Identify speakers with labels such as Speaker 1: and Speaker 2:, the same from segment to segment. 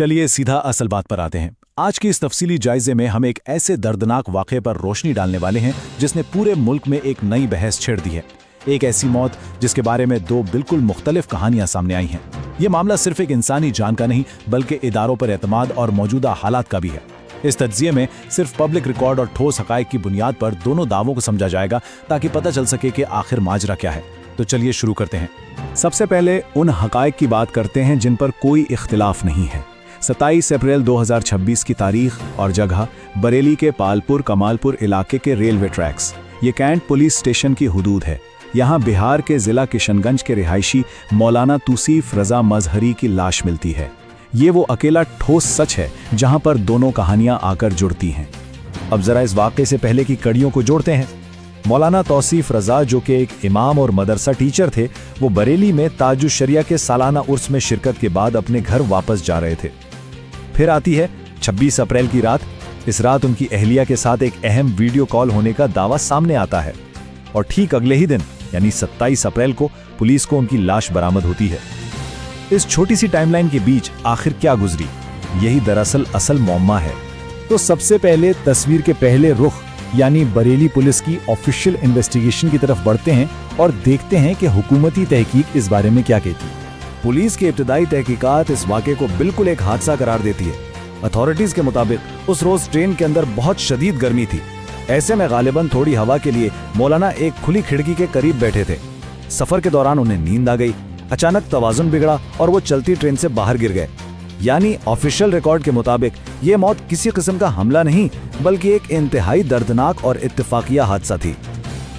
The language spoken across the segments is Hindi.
Speaker 1: चलिए सीधा असल बात पर आते हैं। आज की इस तफसीली जायजे में हम एक ऐसे दर्दनाक वाक़े पर रोशनी डालने वाले हैं जिसने पूरे मुल्क में एक नई बहस छेड़ दी है। एक ऐसी मौत जिसके बारे में दो बिल्कुल मुख्तलिफ कहानियां सामने आई हैं। ये मामला सिर्फ एक इंसानी जान का नहीं बल्कि इदारों पर एतमाद और मौजूदा हालात का भी है। इस तज्जिये में सिर्फ पब्लिक रिकॉर्ड और ठोस हक़ाइक़ की बुनियाद पर दोनों दावों को समझा जाएगा ताकि पता चल सके कि आखिर माजरा क्या है। तो चलिए शुरू करते हैं। सबसे पहले उन हक़ाइक़ की बात करते हैं जिन पर कोई इख्तिलाफ नहीं है। 27 अप्रैल 2026 की तारीख और जगह बरेली के पालपुर कमालपुर इलाके के रेलवे ट्रैक्स। ये कैंट पुलिस स्टेशन की हुदूद है। यहाँ बिहार के ज़िला किशनगंज के रिहायशी मौलाना तौसीफ रज़ा मजहरी की लाश मिलती है। ये वो अकेला ठोस सच है जहाँ पर दोनों कहानियाँ आकर जुड़ती हैं। अब ज़रा इस वाक़े से पहले की कड़ियों को जोड़ते हैं। मौलाना तौसीफ रज़ा जो कि एक इमाम और मदरसा टीचर थे, वो बरेली में ताजुश शरिया के सालाना उर्स में शिरकत के बाद अपने घर वापस जा रहे थे। फिर आती है 26 अप्रैल की रात। इस रात उनकी अहलिया के साथ एक अहम वीडियो कॉल होने का दावा सामने आता है और ठीक अगले ही दिन यानी 27 अप्रैल को पुलिस को उनकी लाश बरामद होती है। इस छोटी सी टाइमलाइन के बीच आखिर क्या गुजरी, यही दरअसल असल मौमा है। तो सबसे पहले तस्वीर के पहले रुख यानी बरेली पुलिस की ऑफिशियल इन्वेस्टिगेशन की तरफ बढ़ते हैं और देखते हैं कि हुकूमती तहकीक इस बारे में क्या कहती है। पुलिस की इब्तदाई तहकीकात इस वाक़े को बिल्कुल एक हादसा करार देती है। अथॉरिटीज़ के मुताबिक उस रोज़ ट्रेन के अंदर बहुत शदीद गर्मी थी। ऐसे में गालिबन थोड़ी हवा के लिए मौलाना एक खुली खिड़की के करीब बैठे थे। सफ़र के दौरान उन्हें नींद आ गई। अचानक तवाज़ुन बिगड़ा और वो चलती ट्रेन से बाहर गिर गए। यानी ऑफिशियल रिकॉर्ड के मुताबिक ये मौत किसी किस्म का हमला नहीं बल्कि एक इंतहाई दर्दनाक और इत्तेफाकिया हादसा थी।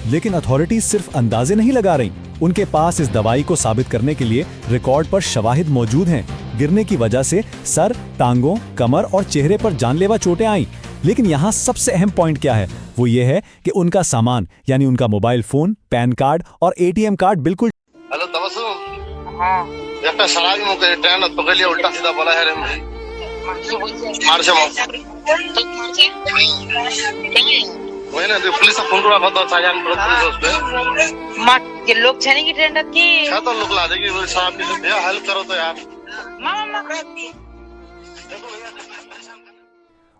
Speaker 1: लेकिन अथॉरिटीज सिर्फ अंदाजे नहीं लगा रही, उनके पास इस दवाई को साबित करने के लिए रिकॉर्ड पर शवाहिद मौजूद हैं। गिरने की वजह से सर, टांगों, कमर और चेहरे पर जानलेवा चोटें आईं। लेकिन यहाँ सबसे अहम पॉइंट क्या है, वो ये है कि उनका सामान यानी उनका मोबाइल फोन, पैन कार्ड और ATM कार्ड बिल्कुल।
Speaker 2: हेलो तबस्सुम, हाँ একটা সারাই মুখে ট্রেন পকড়লিয়ে উল্টা सीधा बोला है रे मार से वही ना पुलिस को फोन करा तो साजान पुलिस उस पे
Speaker 3: मार के लोग छने की ट्रेन की
Speaker 2: क्या तो लोग ला देगी वो साहब की तो हेल्प करो तो यार।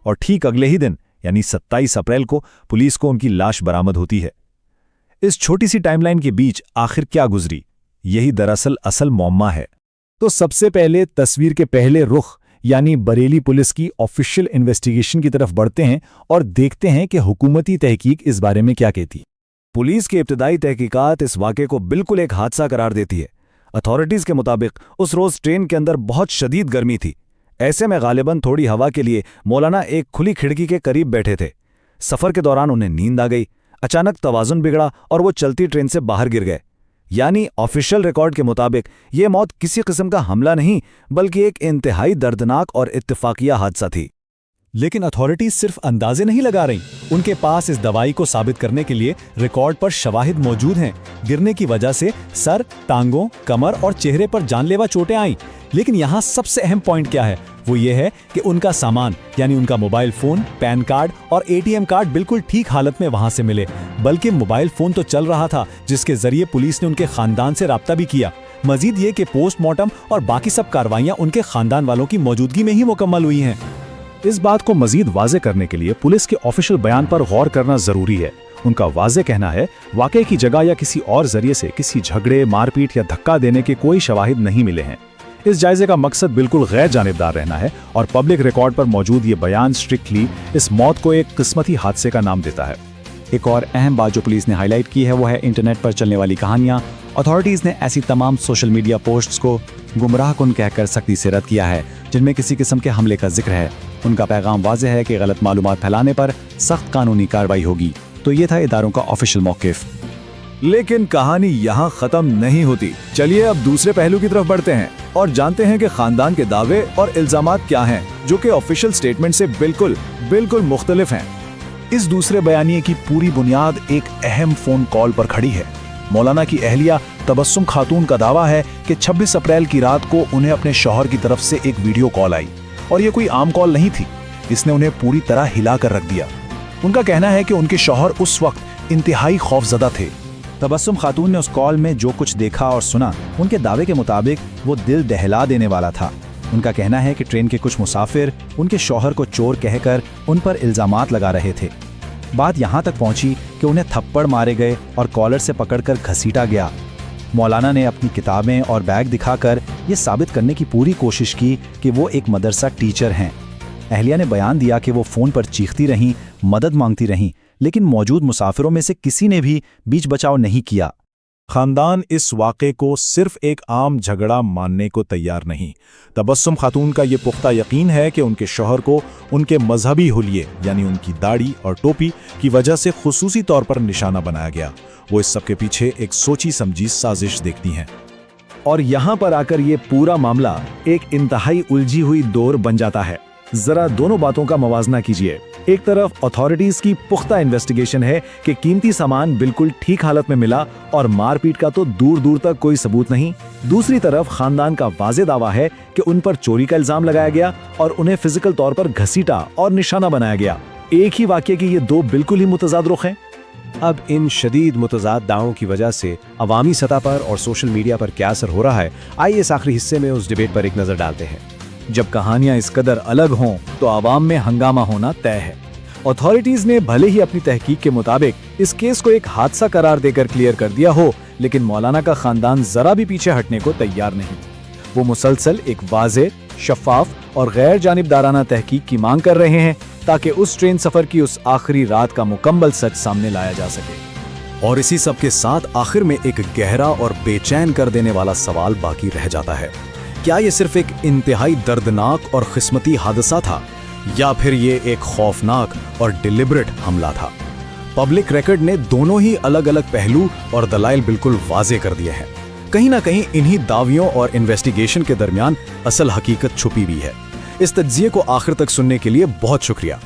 Speaker 1: और ठीक अगले ही दिन यानी 27 अप्रैल को पुलिस को उनकी लाश बरामद होती है। इस छोटी सी टाइमलाइन के बीच आखिर क्या गुजरी, यही दरअसल असल मौमा है। तो सबसे पहले तस्वीर के पहले रुख यानी बरेली पुलिस की ऑफिशियल इन्वेस्टिगेशन की तरफ बढ़ते हैं और देखते हैं कि हुकूमती तहकीक इस बारे में क्या कहती है। पुलिस की इब्तदाई तहकीकात इस वाक़े को बिल्कुल एक हादसा करार देती है। अथॉरिटीज़ के मुताबिक उस रोज़ ट्रेन के अंदर बहुत शदीद गर्मी थी। ऐसे में गालिबन थोड़ी हवा के लिए मौलाना एक खुली खिड़की के करीब बैठे थे। सफ़र के दौरान उन्हें नींद आ गई। अचानक तवाज़ुन बिगड़ा और वो चलती ट्रेन से बाहर गिर गए। यानी ऑफिशियल रिकॉर्ड के मुताबिक ये मौत किसी किस्म का हमला नहीं बल्कि एक इंतहाई दर्दनाक और इत्तेफाकिया हादसा थी। लेकिन अथॉरिटीज सिर्फ अंदाजे नहीं लगा रही, उनके पास इस दवाई को साबित करने के लिए रिकॉर्ड पर शवाहिद मौजूद हैं। गिरने की वजह से सर, टांगों, कमर और चेहरे पर जानलेवा चोटें आईं। लेकिन यहाँ सबसे अहम पॉइंट क्या है, वो ये है कि उनका सामान यानी उनका मोबाइल फोन, पैन कार्ड और ATM कार्ड बिल्कुल ठीक हालत में वहां से मिले। बल्कि मोबाइल फोन तो चल रहा था जिसके जरिए पुलिस ने उनके खानदान से राब्ता भी किया। मजीद ये कि पोस्टमार्टम और बाकी सब कार्रवाइयां उनके खानदान वालों की मौजूदगी में ही मुकम्मल हुई हैं। इस बात को मजीद वाज़े करने के लिए पुलिस के ऑफिशियल बयान पर गौर करना जरूरी है। उनका वाज़े कहना है, वाक़े की जगह या किसी और जरिए से किसी झगड़े, मारपीट या धक्का देने के कोई शवाहिद नहीं मिले हैं। इस जायजे का मकसद बिल्कुल गैर जानिबदार रहना है और पब्लिक रिकॉर्ड पर मौजूद ये बयान स्ट्रिक्टली इस मौत को एक किस्मती हादसे का नाम देता है। एक और अहम बात जो पुलिस ने हाईलाइट की है वो है इंटरनेट पर चलने वाली कहानियां। अथॉरिटीज़ ने ऐसी तमाम सोशल मीडिया पोस्ट्स को गुमराहकुन कहकर सख्ती से रद्द किया है जिनमें किसी किस्म के हमले का जिक्र है। उनका पैगाम वाज़ेह है कि गलत मालूमात फैलाने पर सख्त कानूनी कार्रवाई होगी। तो ये था इदारों का ऑफिशियल मौक़िफ़। लेकिन कहानी यहाँ खत्म नहीं होती। चलिए अब दूसरे पहलू की तरफ बढ़ते हैं और जानते हैं कि खानदान के दावे और इल्जामात क्या हैं जो कि ऑफिशियल स्टेटमेंट से बिल्कुल मुख्तलिफ हैं। इस दूसरे बयानिए की पूरी बुनियाद एक अहम फोन कॉल पर खड़ी है। मौलाना की अहलिया तबस्सुम खातून का दावा है कि 26 अप्रैल की रात को उन्हें अपने शौहर की तरफ से एक वीडियो कॉल आई और ये कोई आम कॉल नहीं थी। इसने उन्हें पूरी तरह हिला कर रख दिया। उनका कहना है कि उनके शौहर उस वक्त इंतहाई खौफजदा थे। तबस्सुम खातून ने उस कॉल में जो कुछ देखा और सुना, उनके दावे के मुताबिक वो दिल दहला देने वाला था। उनका कहना है कि ट्रेन के कुछ मुसाफिर उनके शौहर को चोर कहकर उन पर इल्जामात लगा रहे थे। बात यहाँ तक पहुँची कि उन्हें थप्पड़ मारे गए और कॉलर से पकड़कर घसीटा गया। मौलाना ने अपनी किताबें और बैग दिखाकर ये साबित करने की पूरी कोशिश की कि वो एक मदरसा टीचर हैं। अहलिया ने बयान दिया कि वो फ़ोन पर चीखती रहीं, मदद मांगती रहीं, लेकिन मौजूद मुसाफिरों में से किसी ने भी बीच बचाव नहीं किया।
Speaker 4: खानदान इस वाक़े को सिर्फ एक आम झगड़ा मानने को तैयार नहीं। तबस्सुम खातून का ये पुख्ता यकीन है कि उनके शौहर को उनके मजहबी हुलिये यानी उनकी दाढ़ी और टोपी की वजह से खुसूसी तौर पर निशाना बनाया गया। वो इस सब के पीछे एक सोची समझी साजिश देखती हैं।
Speaker 1: और यहाँ पर आकर ये पूरा मामला एक इंतहाई उलझी हुई दौर बन जाता है। जरा दोनों बातों का मवाजना कीजिए। एक तरफ अथॉरिटीज की पुख्ता इन्वेस्टिगेशन है कि कीमती सामान बिल्कुल ठीक हालत में मिला और मारपीट का तो दूर दूर तक कोई सबूत नहीं। दूसरी तरफ खानदान का वाज़ेह दावा है कि उन पर चोरी का इल्जाम लगाया गया और उन्हें फिजिकल तौर पर घसीटा और निशाना बनाया गया। एक ही वाक्य के ये दो बिल्कुल ही मुतजाद रुख हैं।
Speaker 5: अब इन शदीद मुतजाद दावों की वजह से अवामी सतह पर और सोशल मीडिया पर क्या असर हो रहा है, आइए इस आखिरी हिस्से में उस डिबेट पर एक नज़र डालते हैं।
Speaker 1: जब कहानियां इस कदर अलग हों तो आवाम में हंगामा होना तय है। अथॉरिटीज ने भले ही अपनी तहकीक के मुताबिक इस केस को एक हादसा करार देकर क्लियर कर दिया हो, लेकिन मौलाना का खानदान जरा भी पीछे हटने को तैयार नहीं। वो मुसलसल एक वाज़ेह, शफाफ और गैर जानिबदाराना तहकीक की मांग कर रहे हैं ताकि उस ट्रेन सफर की उस आखिरी रात का मुकम्मल सच सामने लाया जा सके।
Speaker 5: और इसी सब के साथ आखिर में एक गहरा और बेचैन कर देने वाला सवाल बाकी रह जाता है, क्या ये सिर्फ एक इंतहाई दर्दनाक और किस्मती हादसा था या फिर ये एक खौफनाक और डिलिबरेट हमला था? पब्लिक रिकॉर्ड ने दोनों ही अलग अलग पहलू और दलाइल बिल्कुल वाज़ेह कर दिए हैं। कहीं ना कहीं इन्हीं दावियों और इन्वेस्टिगेशन के दरमियान असल हकीकत छुपी हुई है। इस तज्जिये को आखिर तक सुनने के लिए बहुत शुक्रिया।